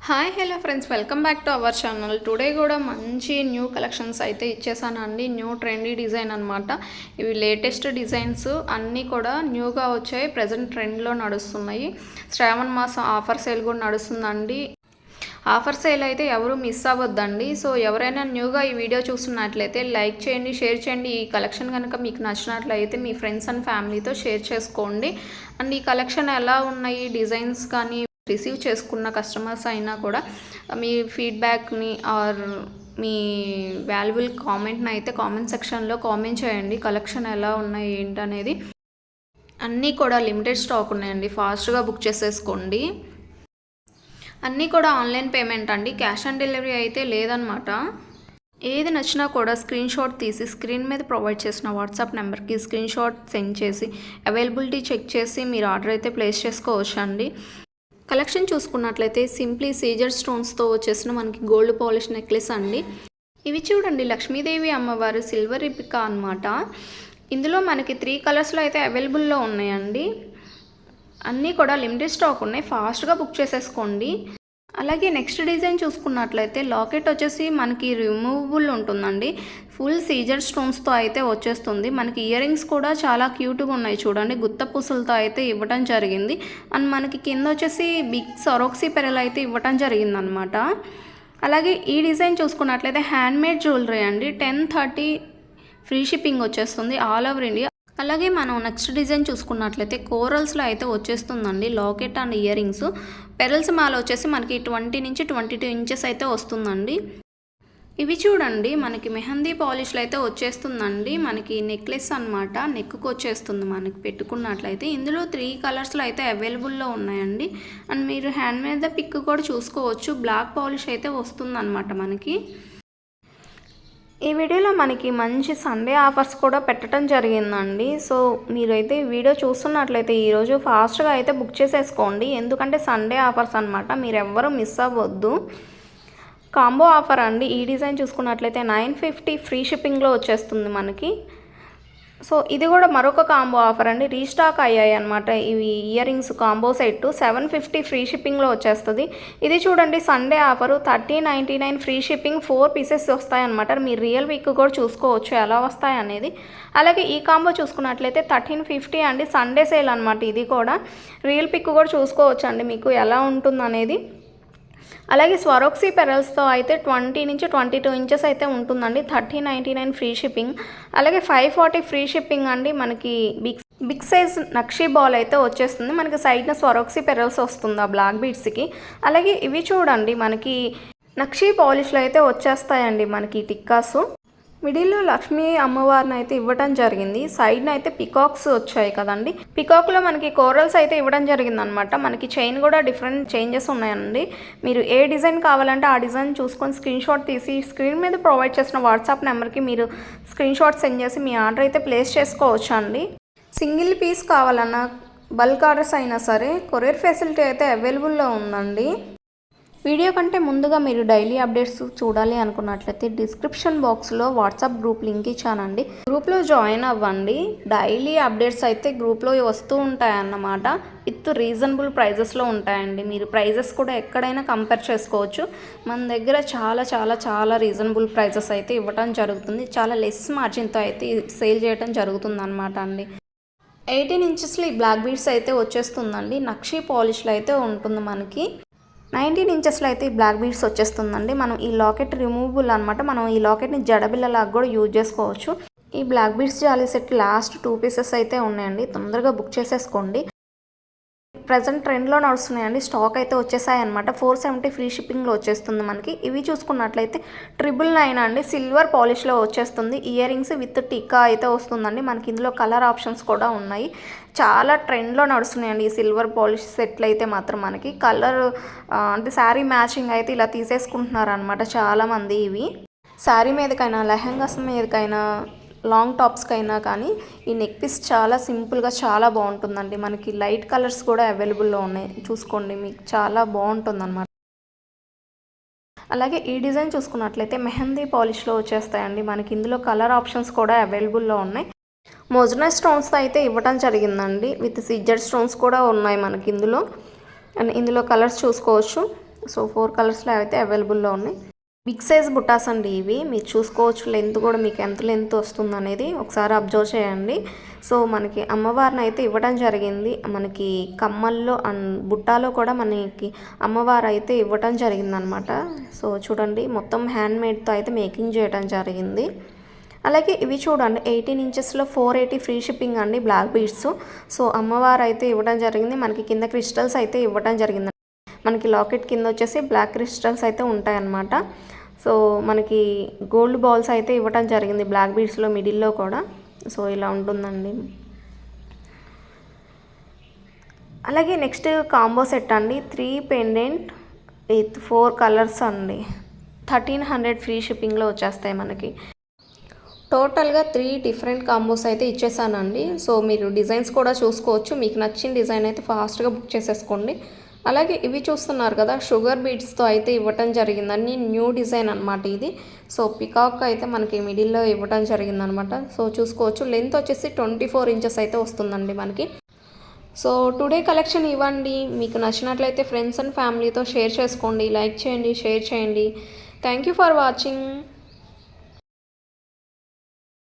Hi hello friends, welcome back to our channel. Today కూడా మంచి new collections అయితే ఇచ్చేసానండి. New trendy design అనమాట. ఇవి లేటెస్ట్ డిజైన్స్ అన్నీ కూడా న్యూగా వచ్చాయి. ప్రజెంట్ ట్రెండ్లో నడుస్తున్నాయి. శ్రావణ మాసం ఆఫర్ సేల్ కూడా నడుస్తుందండి. ఆఫర్ సేల్ అయితే ఎవరు మిస్ అవ్వద్దండి. సో ఎవరైనా న్యూగా ఈ వీడియో చూస్తున్నట్లయితే లైక్ చేయండి, షేర్ చేయండి. ఈ కలెక్షన్ కనుక మీకు నచ్చినట్లయితే మీ ఫ్రెండ్స్ అండ్ ఫ్యామిలీతో షేర్ చేసుకోండి. అండ్ ఈ కలెక్షన్ ఎలా ఉన్నాయి, డిజైన్స్ కానీ రిసీవ్ చేసుకున్న కస్టమర్స్ అయినా కూడా మీ ఫీడ్బ్యాక్ని ఆర్ మీ వాల్యుబుల్ కామెంట్ని అయితే కామెంట్ సెక్షన్లో కామెంట్ చేయండి. కలెక్షన్ ఎలా ఉన్నాయి ఏంటనేది. అన్నీ కూడా లిమిటెడ్ స్టాక్ ఉన్నాయండి, ఫాస్ట్గా బుక్ చేసేసుకోండి. అన్నీ కూడా ఆన్లైన్ పేమెంట్ అండి, క్యాష్ ఆన్ డెలివరీ అయితే లేదనమాట. ఏది నచ్చినా కూడా స్క్రీన్ షాట్ తీసి స్క్రీన్ మీద ప్రొవైడ్ చేసిన వాట్సాప్ నెంబర్కి స్క్రీన్ షాట్ సెండ్ చేసి అవైలబిలిటీ చెక్ చేసి మీరు ఆర్డర్ అయితే ప్లేస్ చేసుకోవచ్చు అండి. కలెక్షన్ చూసుకున్నట్లయితే సింప్లీ సీజర్ స్టోన్స్తో వచ్చేసిన మనకి గోల్డ్ పాలిష్ నెక్లెస్ అండి. ఇవి చూడండి, లక్ష్మీదేవి అమ్మవారు సిల్వర్ రిపికా అనమాట. ఇందులో మనకి 3 కలర్స్లో అయితే అవైలబుల్లో ఉన్నాయండి. అన్నీ కూడా లిమిటెడ్ స్టాక్ ఉన్నాయి, ఫాస్ట్గా బుక్ చేసేసుకోండి. అలాగే నెక్స్ట్ డిజైన్ చూసుకున్నట్లయితే లాకెట్ వచ్చేసి మనకి రిమూవబుల్ ఉంటుందండి. ఫుల్ సీజర్ స్టోన్స్తో అయితే వచ్చేస్తుంది. మనకి ఇయర్ రింగ్స్ కూడా చాలా క్యూట్గా ఉన్నాయి చూడండి, గుత్త పూసలతో అయితే ఇవ్వటం జరిగింది. అండ్ మనకి కింద వచ్చేసి బిగ్ సరోక్సీ పెరల్ అయితే ఇవ్వటం జరిగిందనమాట. అలాగే ఈ డిజైన్ చూసుకున్నట్లయితే హ్యాండ్మేడ్ జ్యువెలరీ అండి. 1030 ఫ్రీ షిప్పింగ్ వచ్చేస్తుంది ఆల్ ఓవర్ ఇండియా. అలాగే మనం నెక్స్ట్ డిజైన్ చూసుకున్నట్లయితే కోరల్స్లో అయితే వచ్చేస్తుందండి locket and earrings. Pearls మాల వచ్చేసి మనకి 20 నుంచి 22 ఇంచెస్ అయితే వస్తుందండి. ఇవి చూడండి, మనకి మెహందీ పాలిష్లో అయితే వచ్చేస్తుందండి. మనకి నెక్లెస్ అనమాట, నెక్కు వచ్చేస్తుంది మనకి పెట్టుకున్నట్లయితే. ఇందులో 3 కలర్స్లో అయితే అవైలబుల్లో ఉన్నాయండి. అండ్ మీరు హ్యాండ్ మీద పిక్ కూడా చూసుకోవచ్చు. బ్లాక్ పాలిష్ అయితే వస్తుందన్నమాట మనకి. ఈ వీడియోలో మనకి మంచి సండే ఆఫర్స్ కూడా పెట్టడం జరిగిందండి. సో మీరైతే ఈ వీడియో చూస్తున్నట్లయితే ఈరోజు ఫాస్ట్గా అయితే బుక్ చేసేసుకోండి, ఎందుకంటే సండే ఆఫర్స్ అనమాట. మీరు ఎవ్వరూ మిస్ అవ్వద్దు. కాంబో ఆఫర్ అండి. ఈ డిజైన్ చూసుకున్నట్లయితే 950 ఫ్రీ షిప్పింగ్లో వచ్చేస్తుంది మనకి. సో ఇది కూడా మరొక కాంబో ఆఫర్ అండి. రీస్టాక్ అయ్యాయి అనమాట ఇవి earrings combo set. 750 free షిప్పింగ్లో వచ్చేస్తుంది. ఇది చూడండి Sunday offer, 3099 free shipping. 4 pieces వస్తాయన్నమాట. మీరు రియల్ వీక్ కూడా చూసుకోవచ్చు ఎలా వస్తాయి అనేది. అలాగే ఈ కాంబో చూసుకున్నట్లయితే 1350 అండి, సండే సేల్ అనమాట. ఇది కూడా రియల్ పిక్ కూడా చూసుకోవచ్చు అండి మీకు ఎలా ఉంటుంది అనేది. అలాగే స్వరోక్సీ పెరల్స్తో అయితే 20 నుంచి 22 ఇంచెస్ అయితే ఉంటుందండి. 3099 ఫ్రీ షిప్పింగ్. అలాగే 540 ఫ్రీ షిప్పింగ్ అండి. మనకి బిగ్ సైజ్ నక్షీ బాల్ అయితే వచ్చేస్తుంది. మనకి సైడ్న స్వరోక్సీ పెరల్స్ వస్తుంది ఆ బ్లాక్ బీడ్స్కి. అలాగే ఇవి చూడండి, మనకి నక్షీ పాలిష్లో అయితే వచ్చేస్తాయండి మనకి టిక్కాసు. మిడిల్లో లక్ష్మీ అమ్మవారిని అయితే ఇవ్వడం జరిగింది. సైడ్న అయితే పికాక్స్ వచ్చాయి కదండి. పికాక్లో మనకి కోరల్స్ అయితే ఇవ్వడం జరిగింది అనమాట. మనకి చైన్ కూడా డిఫరెంట్ చేంజెస్ ఉన్నాయండి. మీరు ఏ డిజైన్ కావాలంటే ఆ డిజైన్ చూసుకొని స్క్రీన్ షాట్ తీసి స్క్రీన్ మీద ప్రొవైడ్ చేసిన వాట్సాప్ నెంబర్కి మీరు స్క్రీన్ షాట్ సెండ్ చేసి మీ ఆర్డర్ అయితే ప్లేస్ చేసుకోవచ్చు అండి. సింగిల్ పీస్ కావాలన్నా బల్క్ ఆర్డర్స్ అయినా సరే కొరియర్ ఫెసిలిటీ అయితే అవైలబుల్లో ఉందండి. వీడియో కంటే ముందుగా మీరు డైలీ అప్డేట్స్ చూడాలి అనుకున్నట్లయితే డిస్క్రిప్షన్ బాక్స్లో వాట్సాప్ గ్రూప్ లింక్ ఇచ్చానండి. గ్రూప్లో జాయిన్ అవ్వండి. డైలీ అప్డేట్స్ అయితే గ్రూప్లో వస్తూ ఉంటాయన్నమాట. విత్ రీజనబుల్ ప్రైజెస్లో ఉంటాయండి. మీరు ప్రైజెస్ కూడా ఎక్కడైనా కంపేర్ చేసుకోవచ్చు. మన దగ్గర చాలా చాలా చాలా రీజనబుల్ ప్రైజెస్ అయితే ఇవ్వడం జరుగుతుంది. చాలా లెస్ మార్జిన్తో అయితే సేల్ చేయడం జరుగుతుంది అనమాట అండి. 18 ఇంచెస్లో ఈ బ్లాక్ బీడ్స్ అయితే వచ్చేస్తుందండి. నక్షీ పాలిష్లో అయితే ఉంటుంది మనకి. 19 ఇంచెస్లో అయితే ఈ బ్లాక్ బీడ్స్ వచ్చేస్తుందండి. మనం ఈ లాకెట్ రిమూవబుల్ అనమాట. మనం ఈ లాకెట్ని జడబిల్లలాగా కూడా యూజ్ చేసుకోవచ్చు. ఈ బ్లాక్ బీడ్స్ జాలీ సెట్ లాస్ట్ 2 పీసెస్ అయితే ఉన్నాయండి, తొందరగా బుక్ చేసేసుకోండి. ప్రజెంట్ ట్రెండ్లో నడుస్తున్నాయండి. స్టాక్ అయితే వచ్చేసాయి అనమాట. 470 ఫ్రీ షిప్పింగ్లో వచ్చేస్తుంది మనకి. ఇవి చూసుకున్నట్లయితే 999 అండి, సిల్వర్ పాలిష్లో వచ్చేస్తుంది. ఇయర్ రింగ్స్ విత్ టిక్కా అయితే వస్తుందండి. మనకి ఇందులో కలర్ ఆప్షన్స్ కూడా ఉన్నాయి. చాలా ట్రెండ్లో నడుస్తున్నాయండి ఈ సిల్వర్ పాలిష్ సెట్లు అయితే మాత్రం. మనకి కలర్ అంటే శారీ మ్యాచింగ్ అయితే ఇలా తీసేసుకుంటున్నారు అనమాట చాలామంది. ఇవి శారీ మీదకైనా లెహంగాస్ మీదకైనా లాంగ్ టాప్స్కైనా కానీ ఈ నెక్ పీస్ చాలా సింపుల్గా చాలా బాగుంటుందండి. మనకి లైట్ కలర్స్ కూడా అవైలబుల్లో ఉన్నాయి, చూసుకోండి, మీకు చాలా బాగుంటుంది అనమాట. అలాగే ఈ డిజైన్ చూసుకున్నట్లయితే మెహందీ పాలిష్లో వచ్చేస్తాయండి. మనకి ఇందులో కలర్ ఆప్షన్స్ కూడా అవైలబుల్లో ఉన్నాయి. మోజనైజ్ స్టోన్స్ అయితే ఇవ్వడం జరిగిందండి. విత్ సిజర్ స్టోన్స్ కూడా ఉన్నాయి మనకి ఇందులో. అండ్ ఇందులో కలర్స్ చూసుకోవచ్చు. సో 4 కలర్స్లో అయితే అవైలబుల్లో ఉన్నాయి. బిగ్ సైజ్ బుట్టాస్ అండి ఇవి. మీరు చూసుకోవచ్చు లెంత్ కూడా మీకు ఎంత లెంత్ వస్తుంది అనేది ఒకసారి అబ్జర్వ్ చేయండి. సో మనకి అమ్మవారిని అయితే ఇవ్వడం జరిగింది. మనకి కమ్మల్లో బుట్టాలో కూడా మనకి అమ్మవారు అయితే ఇవ్వడం జరిగిందనమాట. సో చూడండి మొత్తం హ్యాండ్ మేడ్తో అయితే మేకింగ్ చేయడం జరిగింది. అలాగే ఇవి చూడండి 18 ఇంచెస్లో 480 ఫ్రీ షిప్పింగ్ అండి బ్లాక్ బీడ్స్. సో అమ్మవారు అయితే ఇవ్వడం జరిగింది. మనకి కింద క్రిస్టల్స్ అయితే ఇవ్వడం జరిగింది. మనకి లాకెట్ కింద వచ్చేసి బ్లాక్ క్రిస్టల్స్ అయితే ఉంటాయన్నమాట. సో మనకి గోల్డ్ బాల్స్ అయితే ఇవ్వడం జరిగింది బ్లాక్ బీడ్స్లో మిడిల్లో కూడా. సో ఇలా ఉంటుందండి. అలాగే నెక్స్ట్ కాంబో సెట్ అండి 3 పెండెంట్ విత్ 4 కలర్స్ అండి. 1300 ఫ్రీ షిప్పింగ్లో వచ్చేస్తాయి మనకి. టోటల్గా 3 డిఫరెంట్ కాంబోస్ అయితే ఇచ్చేసానండి. సో మీరు డిజైన్స్ కూడా చూసుకోవచ్చు. మీకు నచ్చిన డిజైన్ అయితే ఫాస్ట్గా బుక్ చేసేసుకోండి. అలాగే ఇవి చూస్తున్నారు కదా షుగర్ బీడ్స్తో అయితే ఇవ్వటం జరిగిందండి. న్యూ డిజైన్ అనమాట ఇది. సో పికాక్ అయితే మనకి మిడిల్లో ఇవ్వటం జరిగిందనమాట. సో చూసుకోవచ్చు లెంత్ వచ్చేసి 24 ఇంచెస్ అయితే వస్తుందండి మనకి. సో టుడే కలెక్షన్ ఇవ్వండి. మీకు నచ్చినట్లయితే ఫ్రెండ్స్ అండ్ ఫ్యామిలీతో షేర్ చేసుకోండి. లైక్ చేయండి, షేర్ చేయండి. Thank you for watching.